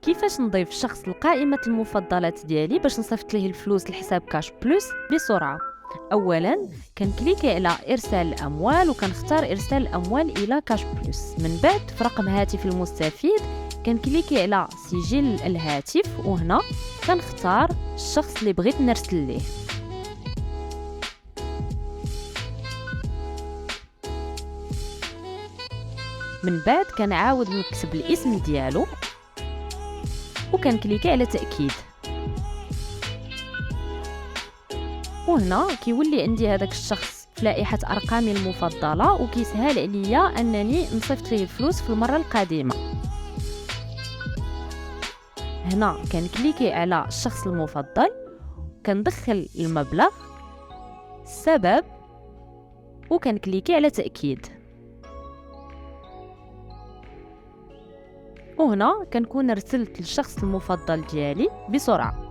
كيفاش نضيف شخص لقائمة المفضلات ديالي باش نصيفط ليه الفلوس لحساب كاش بلس بسرعة؟ اولا كنكليكي على ارسال الاموال وكنختار ارسال الاموال الى كاش بلس. من بعد في رقم هاتف المستفيد كنكليكي على سجل الهاتف، وهنا كنختار الشخص اللي بغيت نرسل ليه. من بعد كنعاود نكتب الاسم ديالو وكنكليكي على تأكيد، وهنا كيولي عندي هذاك الشخص في لائحة أرقامي المفضلة، وكيسهل عليا أنني نصيفط ليه الفلوس في المرة القادمة. هنا كنكليكي على الشخص المفضل، كندخل المبلغ، السبب، وكنكليكي على تأكيد، وهنا كنكون رسلت للشخص المفضل ديالي بسرعة.